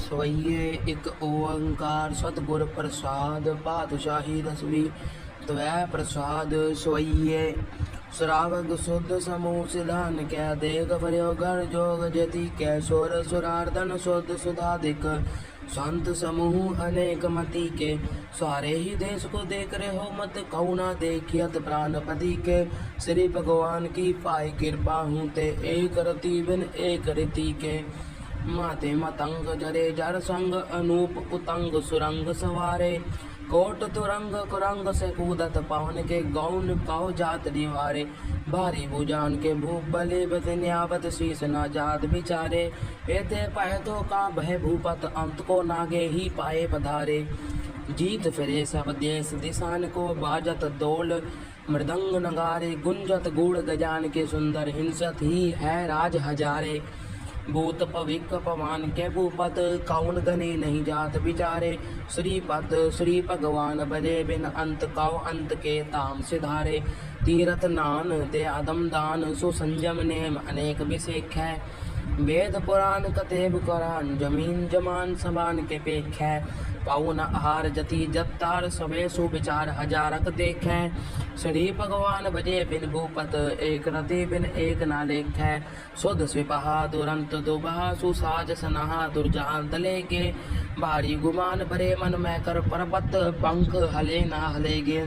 सोइए एक ओंकार सतगुर प्रसाद पातशाही दसवीं त्वै प्रसाद सोइए श्रावक शुद्ध समूह सिधान कै देख भर्यो घर जोग जति कै सुर सुरार्दन शुद्ध सुधाधिक संत समूह अनेक मति के सारे ही देश को देख रहे हो मत कौना देखियत प्राणपति के श्री भगवान की पाई कृपा हूँ ते एक रति बिन एक रीति के माते मतंग जरे जर संग अनूप उतंग सुरंग सवारे कोट तुरंग कुरंग से कूदत पावन के गौन कौ जात निवारे भारी भुजान के भूप बले बतन्यावत शीस ना जात बिचारे एते पह तो का भय भूपत अंत को नागे ही पाए पधारे जीत फिरे सब देश दिशान को बाजत डोल मृदंग नगारे गुंजत गुड़ गजान के सुंदर हिंसत ही है राज हजारे भूत पविक पवान के भूपत कौन गने नहीं जात बिचारे श्रीपद श्री भगवान बजे बिन अंत कौ अंत के ताम सिधारे तीरथ नान ते आदम दान सुसंजम नेम अनेक विशेख है वेद पुराण कतेब कुरान जमीन जमान समान के पेख है पाउन आहार जति जत्तार सबे सुविचार हजारक देखे श्री भगवान बजे बिन भूपत एक रति बिन एक ना लेख है शुद्ध स्विपहा दुरंत दुबहा सुसाज सनहा दुर्जान तले के भारी गुमान भरे मन में कर पर्वत पंख हले ना हलेगे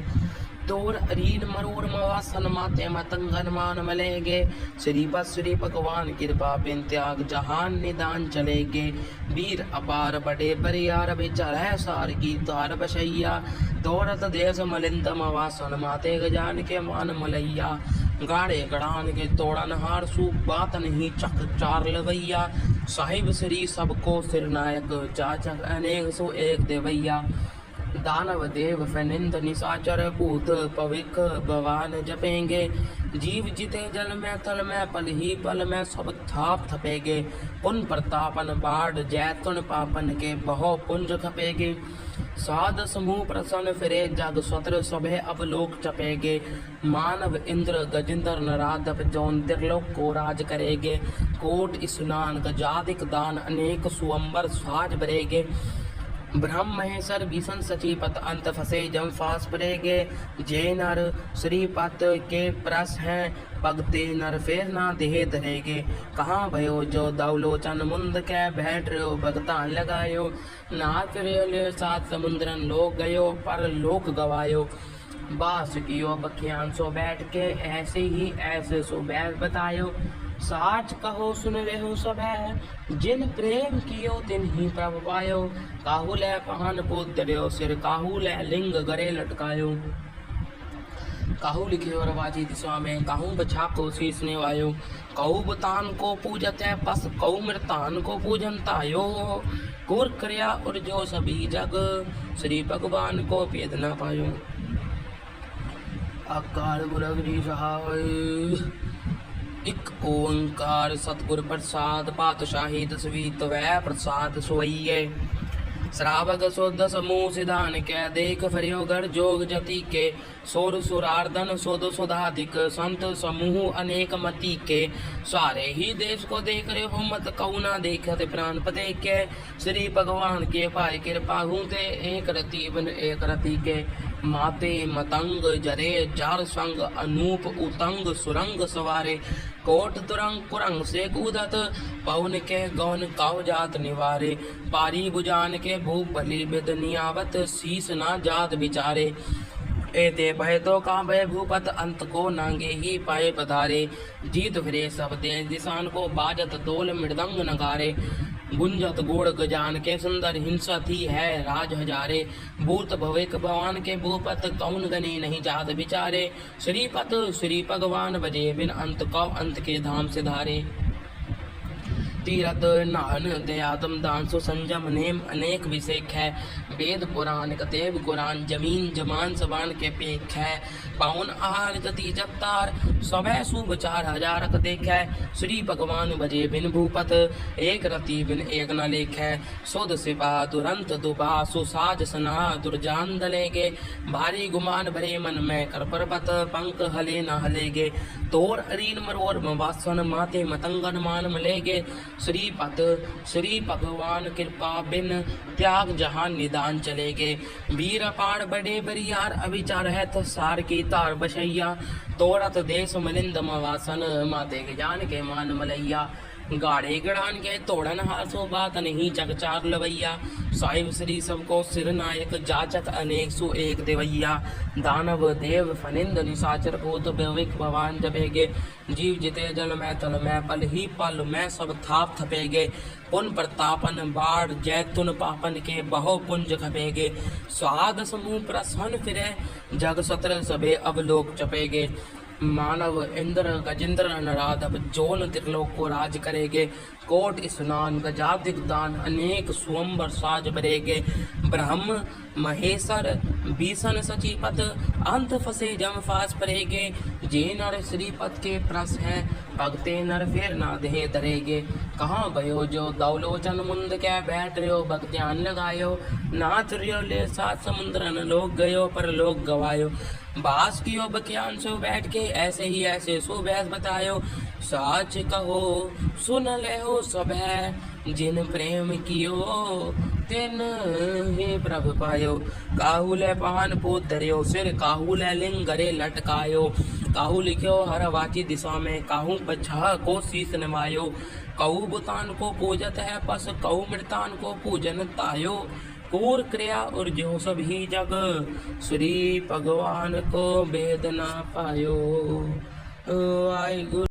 तोर अरीन मरोर मवासन माते मतंगन मान मलेगे श्री भगवान कृपा बिन त्याग जहान निदान चलेगे वीर अपार बड़े बरियार बेचार है सार की तार बशैया दौरत देश मलिंद मवासन माते गजान के मान मलैया गाड़े गड़ान के तोड़न हार सु बात नहीं चक चार लवैया साहिब श्री सबको सिरनायक चाचक अनेक सो एक देवैया दानव देव फनिंद निशाचर भूत पविक भगवान जपेंगे जीव जिते जल में तल में पल ही पल में सब थाप थपेगे पुन प्रतापन बाढ़ जैतुन पापन के बहु पुंज खपेगे साध समूह प्रसन्न फिरे जग स्वत्र सभे अब लोक चपेगे मानव इंद्र गजिंदर नराधप जौन त्रिलोक को राज करेगे कोट स्नान गजादिक दान अनेक सुअंबर साज भरेगे ब्रह्म महेश्वर भीषण सचीपत अंत फंसे जम फास पड़ेगे जय नर श्रीपत के प्रस हैं भगते नर फेर ना देह धरेगे कहाँ भयो जो दौलोचन मुंद के बैठ रहो भगता लगायो नाथ रे सात समुद्रन लोग गयो पर लोक गवायो बास कियो बखियान सो बैठ के ऐसे ही ऐसे सो बैठ बतायो साच कहो सुन रहो सब है जिन प्रेम कियो तिन ही प्रभ पायो काहू ले पहन पोत्यो सिर काहू ले लिंग गरे लटकायो काहू लिखे और बाजी दिशा में काहू बछा को शीस ने वायो कहू बुतान को पूजत है पस कहू मृतान को पूजन तायो कुर क्रिया और जो सभी जग श्री भगवान को भेद न पायो अकाल पुरख जी सहाय एक ओंकार सतगुर प्रसाद पातशाही दसवीं त्वै प्रसाद सोइए श्रावक शुद्ध समूह सिधान कै देख फरियो घर जोग जति के सोर सुरार्दन सुध सुधाधिक संत समूह अनेक मति के सारे ही देश को देख रहे हो मत कौना देखत प्राण पते के श्री भगवान के पाए कृपा हूँ ते एक रति बिन एक रति के माते मतंग जरे जार संग अनूप उतंग सुरंग सवारे कोट तुरंग कुरंग से कूदत पवन के गौन काव जात निवारे पारी बुजान के भूप बलि बिद नियावत शीस ना जात बिचारे एते भय तो का भय भूपत अंत को नांगे ही पाए पधारे जीत फिरे सब देश दिशान को बाजत डोल मृदंग नगारे गुंजत गोड़ गजान के सुंदर हिंसत ही है राज हजारे भूत भविक भगवान के भूपत कौन गने नहीं जात बिचारे श्रीपत श्री भगवान बजे बिन अंत कौ अंत के धाम सिधारे तीरथ नान दयातम दान संजम नेम अनेक विशेख है वेद पुराण कतेब कुरान जमीन जमान सबान के पेख है पाउन आहार जति जत्तार सभै सुविचार हजारक देख है श्री भगवान बजे बिन भूपत एक रति बिन एक न लेख है सुध सिपा तुरंत दुबा सुसाज सना दुर्जान दलेगे भारी गुमान भरे मन में कर पर्वत पंख हले न हलेगे तोर अरीन मरोर मवासन माते मतंगन मान मलेगे श्रीपद श्री भगवान कृपा बिन त्याग जहान निदान चलेगे। वीर अपार बड़े बरियार अविचार है तो सार की तार बशैया। तोरत देश मलिंद मवासन माते जान के मान मलैया। गाड़े गड़ान के तोड़न हासो बात नहीं जगचार लवैया। साहिब श्री सबको सिर नायक जाचक अनेक सु एक देवैया। दानव देव फनिंद निशाचर भूत भविक भवान जपेगे। जीव जिते जल में तल में पल ही पल में सब थाप थपेगे। पुन प्रतापन बाढ़ जैतुन पापन के बहु पुंज खपेगे। स्वाद समूह प्रसन्न फिरे जग सत्र सबे अवलोक चपेगे। मानव इंद्र गजेंद्र नराधव जोन त्रिलोक को राज करेगे। कोट स्नान गजाधिक दान अनेक स्वयंवर साज बरेगे। ब्रह्म महेश्वर भीषण सचीपत अंत फसे जम फास परेगे। जे नर श्रीपद के प्रस है भगते नर फिर ना दे दरेगे। कहाँ भयो जो दौलोचन मुंद के बैठ रहो भग ध्यान लगायो। नाथ रियो ले सात समुद्र न लोग गयो पर लोग गवायो। बास कियो बख्यान सो बैठ के ऐसे ही ऐसे सो बैस बतायो। साच कहो सुन ले हो सब है जिन प्रेम कियो तिन हे प्रभु पायो। काहू ले पान पोत धरियो सिर काहू ले लिंग गरे लटकायो। काहू लिखियो हर वाची दिशा में काहू पछा को शीस नवायो। कहू बुतान को पूजत है पस कहू मृतान को पूजन तायो। कूर क्रिया और जो सब ही जग श्री भगवान को वेद ना पायो। वाहिगुरु।